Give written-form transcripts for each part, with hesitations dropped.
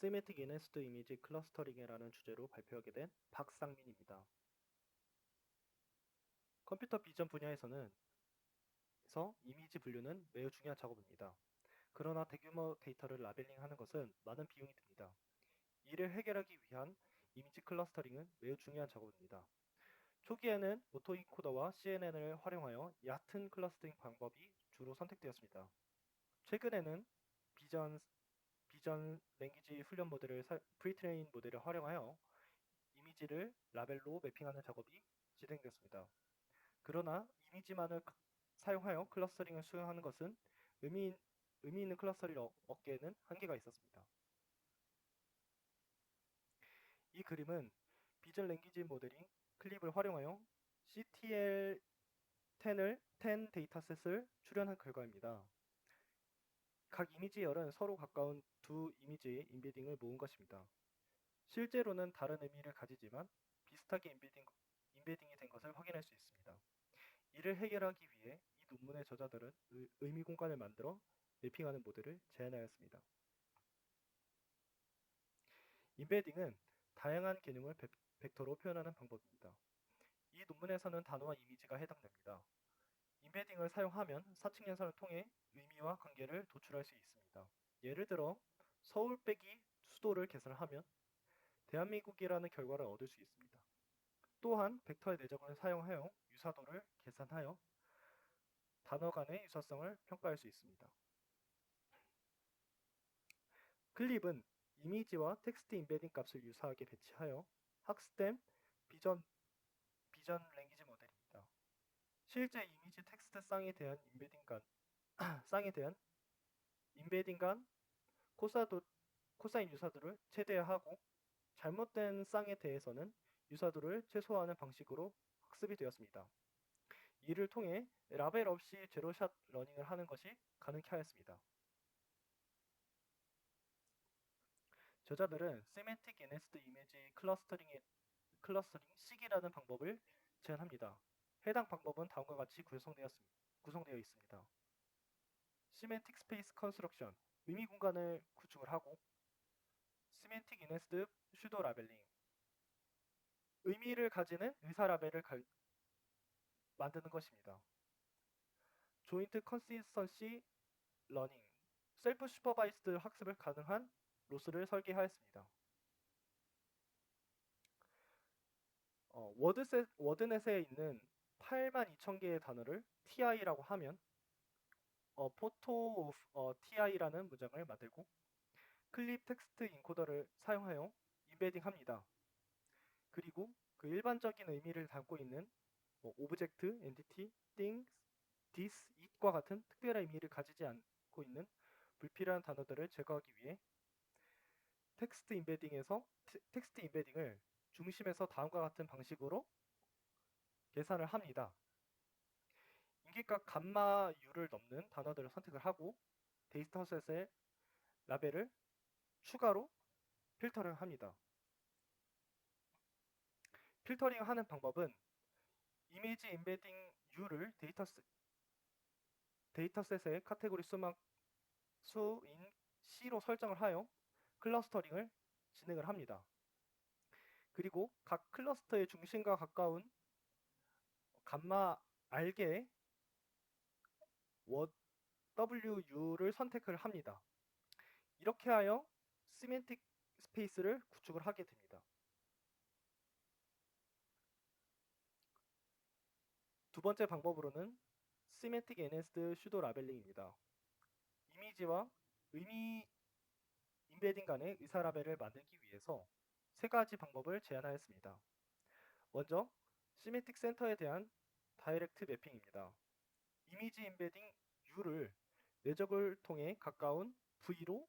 시메틱 이네스트 이미지 클러스터링이라는 주제로 발표하게 된 박상민입니다. 컴퓨터 비전 분야에서는 이미지 분류는 매우 중요한 작업입니다. 그러나 대규모 데이터를 라벨링하는 것은 많은 비용이 듭니다. 이를 해결하기 위한 이미지 클러스터링은 매우 중요한 작업입니다. 초기에는 오토인코더와 CNN을 활용하여 얕은 클러스터링 방법이 주로 선택되었습니다. 최근에는 비전, 비전 랭귀지 훈련 모델을 프리트레인 모델을 활용하여 이미지를 라벨로 매핑하는 작업이 진행됐습니다. 그러나 이미지만을 사용하여 클러스터링을 수행하는 것은 의미, 의미 있는 클러스터링을 얻기에는 한계가 있었습니다. 이 그림은 비전 랭귀지 모델링 클립을 활용하여 CTL10 데이터셋을 출연한 결과입니다. 각 이미지 열은 서로 가까운 두 이미지의 인베딩을 모은 것입니다. 실제로는 다른 의미를 가지지만 비슷하게 인베딩이 된 것을 확인할 수 있습니다. 이를 해결하기 위해 이 논문의 저자들은 의미 공간을 만들어 매핑하는 모델을 제안하였습니다. 인베딩은 다양한 개념을 벡터로 표현하는 방법입니다. 이 논문에서는 단어와 이미지가 해당됩니다. 인베딩을 사용하면 사칙 연산을 통해 의미와 관계를 도출할 수 있습니다. 예를 들어 서울 빼기 수도를 계산하면 대한민국이라는 결과를 얻을 수 있습니다. 또한 벡터의 내적을 사용하여 유사도를 계산하여 단어 간의 유사성을 평가할 수 있습니다. 클립은 이미지와 텍스트 인베딩 값을 유사하게 배치하여 학습된 비전, 비전 랭귀지 모델입니다. 실제 이미지 텍스트 쌍에 대한 쌍에 대한 인베딩 간 코사인 유사도를 최대화하고 잘못된 쌍에 대해서는 유사도를 최소화하는 방식으로 학습이 되었습니다. 이를 통해 라벨 없이 제로샷 러닝을 하는 것이 가능케 하였습니다. 저자들은 세멘틱 에네스트 이미지 클러스터링 식이라는 방법을 제안합니다. 해당 방법은 다음과 같이 구성되어 있습니다. 시멘틱 스페이스 컨스트럭션, 의미 공간을 구축을 하고, 시멘틱 이네스트 슈도 라벨링, 의미를 가지는 의사 라벨을 만드는 것입니다. 조인트 컨시스턴시 러닝, 셀프 슈퍼바이스드 학습을 가능한 로스를 설계하였습니다. 워드넷에 있는 82,000개의 단어를 TI라고 하면 photo of TI라는 문장을 만들고 클립 텍스트 인코더를 사용하여 인베딩합니다. 그리고 그 일반적인 의미를 담고 있는 오브젝트, 엔티티, things, this, it과 같은 특별한 의미를 가지지 않고 있는 불필요한 단어들을 제거하기 위해 텍스트 인베딩을 중심에서 다음과 같은 방식으로 계산을 합니다. 인기값 감마 U를 넘는 단어들을 선택을 하고 데이터셋의 라벨을 추가로 필터를 합니다. 필터링 하는 방법은 이미지 인베딩 U를 데이터셋의 카테고리 수인 C로 설정을 하여 클러스터링을 진행을 합니다. 그리고 각 클러스터의 중심과 가까운 감마 알게의 WU를 선택을 합니다. 이렇게 하여 시멘틱 스페이스를 구축을 하게 됩니다. 두 번째 방법으로는 시멘틱 엔해스드 슈도 라벨링입니다. 이미지와 의미 인베딩 간의 의사 라벨을 만들기 위해서 세 가지 방법을 제안하였습니다. 먼저 시메틱 센터에 대한 다이렉트 매핑입니다. 이미지 인베딩 U를 내적을 통해 가까운 V로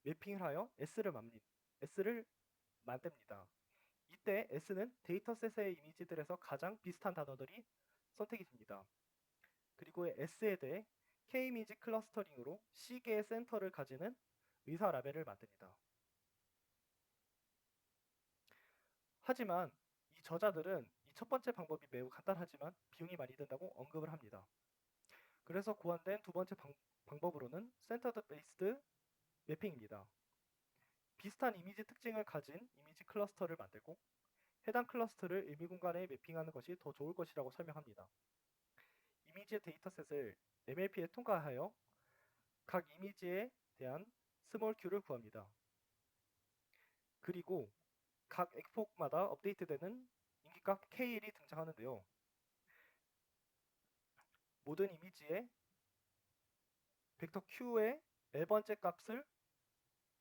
매핑을 하여 S를 만듭니다. 이때 S는 데이터셋의 이미지들에서 가장 비슷한 단어들이 선택이 됩니다. 그리고 S에 대해 K-이미지 클러스터링으로 C개의 센터를 가지는 의사 라벨을 만듭니다. 하지만 이 저자들은 이 첫 번째 방법이 매우 간단하지만 비용이 많이 든다고 언급을 합니다. 그래서 고안된 두 번째 방법으로는 센터드 베이스드 매핑입니다. 비슷한 이미지 특징을 가진 이미지 클러스터를 만들고 해당 클러스터를 의미 공간에 매핑하는 것이 더 좋을 것이라고 설명합니다. 이미지 데이터셋을 MLP에 통과하여 각 이미지에 대한 스몰 Q를 구합니다. 그리고 각 엑폭마다 업데이트되는 인기값 KL이 등장하는데요. 모든 이미지의 벡터 Q의 L번째 값을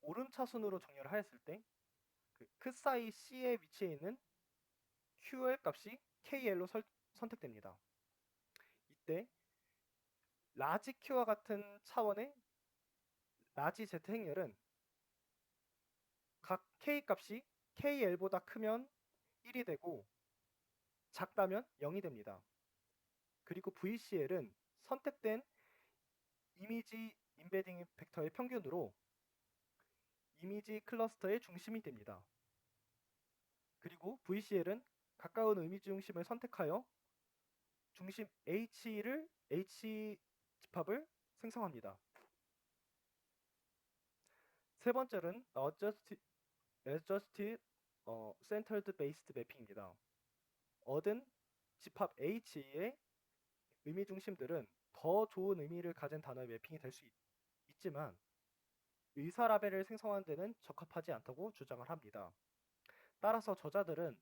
오름차순으로 정렬을 하였을 때 그 사이 C의 위치에 있는 QL 값이 KL로 선택됩니다. 이때 라지 Q와 같은 차원의 라지 Z 행렬은 각 K 값이 KL보다 크면 1이 되고 작다면 0이 됩니다. 그리고 VCL은 선택된 이미지 임베딩 벡터의 평균으로 이미지 클러스터의 중심이 됩니다. 그리고 VCL은 가까운 이미지 중심을 선택하여 중심 H 집합을 생성합니다. 세 번째는 Adjusted Centered Based Mapping입니다. 얻은 집합 H의 의미 중심들은 더 좋은 의미를 가진 단어의 매핑이 될 수 있지만 의사 라벨을 생성하는 데는 적합하지 않다고 주장을 합니다. 따라서 저자들은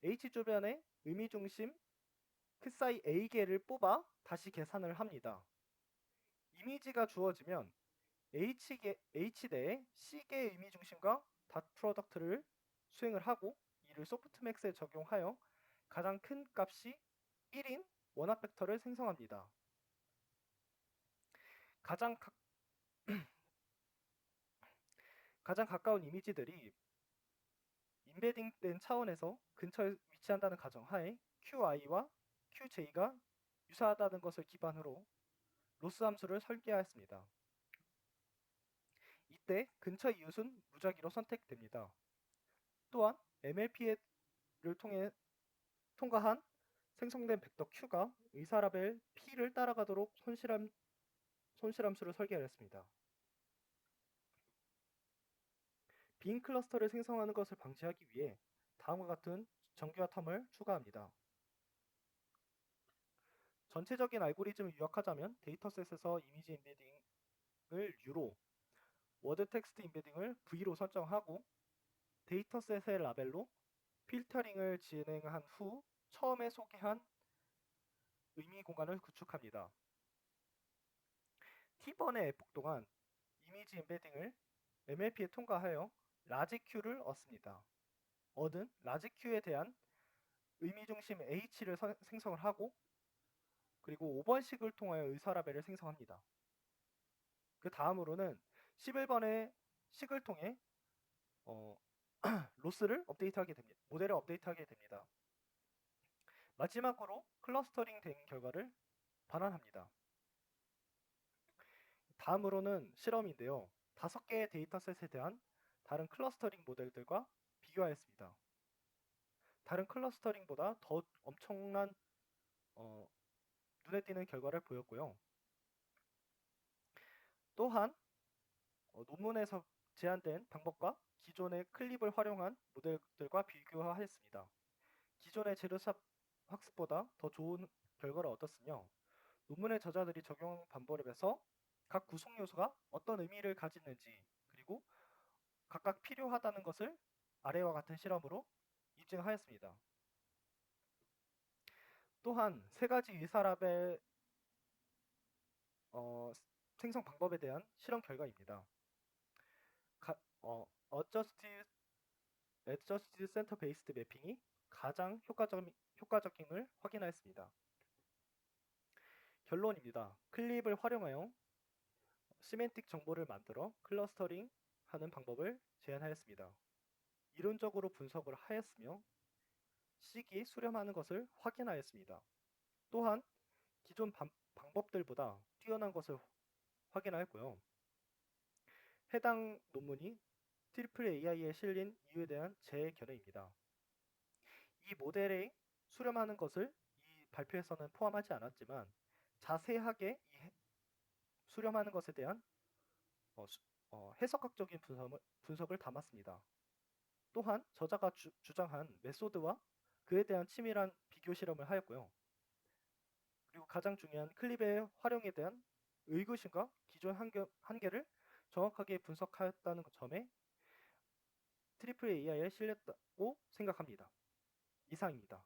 H 주변의 의미 중심 크 사이 A개를 뽑아 다시 계산을 합니다. 이미지가 주어지면 H대의 C개의 의미 중심과 닷 프로덕트를 수행을 하고 이를 소프트맥스에 적용하여 가장 큰 값이 1인 원합 벡터를 생성합니다. 가장 가까운 이미지들이 임베딩된 차원에서 근처에 위치한다는 가정하에 QI와 QJ가 유사하다는 것을 기반으로 로스 함수를 설계하였습니다. 이때 근처 이웃은 무작위로 선택됩니다. 또한 MLP를 통과한 생성된 벡터 Q가 의사라벨 P를 따라가도록 손실함수를 설계하였습니다. 빈 클러스터를 생성하는 것을 방지하기 위해 다음과 같은 정교화 텀을 추가합니다. 전체적인 알고리즘을 요약하자면 데이터셋에서 이미지 임베딩을 U로, 워드 텍스트 임베딩을 V로 설정하고 데이터셋의 라벨로 필터링을 진행한 후 처음에 소개한 의미 공간을 구축합니다. T번의 에폭 동안 이미지 임베딩을 MLP에 통과하여 라지 Q를 얻습니다. 얻은 라지 Q에 대한 의미 중심 H를 생성을 하고 그리고 5번식을 통하여 의사 라벨을 생성합니다. 그 다음으로는 11번의 식을 통해 로스를 업데이트하게 됩니다. 모델을 업데이트하게 됩니다. 마지막으로 클러스터링 된 결과를 반환합니다. 다음으로는 실험인데요. 5개의 데이터셋에 대한 다른 클러스터링 모델들과 비교하였습니다. 다른 클러스터링보다 더 엄청난 눈에 띄는 결과를 보였고요. 또한 논문에서 제안된 방법과 기존의 클립을 활용한 모델들과 비교하였습니다. 기존의 제로샵 학습보다 더 좋은 결과를 얻었으며 논문의 저자들이 적용 방법에서 각 구성 요소가 어떤 의미를 가지는지 그리고 각각 필요하다는 것을 아래와 같은 실험으로 입증하였습니다. 또한 세 가지 의사라벨 생성 방법에 대한 실험 결과입니다. Adjusted Center Based Mapping이 가장 효과적임을 확인하였습니다. 결론입니다. 클립을 활용하여 시멘틱 정보를 만들어 클러스터링 하는 방법을 제안하였습니다. 이론적으로 분석을 하였으며 식이 수렴하는 것을 확인하였습니다. 또한 기존 방법들보다 뛰어난 것을 확인하였고요. 해당 논문이 트리플 AI에 실린 이유에 대한 제 견해입니다. 이 모델에 수렴하는 것을 이 발표에서는 포함하지 않았지만 자세하게 수렴하는 것에 대한 해석학적인 분석을 담았습니다. 또한 저자가 주장한 메소드와 그에 대한 치밀한 비교 실험을 하였고요. 그리고 가장 중요한 클립의 활용에 대한 의구심과 기존 한계를 정확하게 분석하였다는 점에 트리플 AI에 실렸다고 생각합니다. 이상입니다.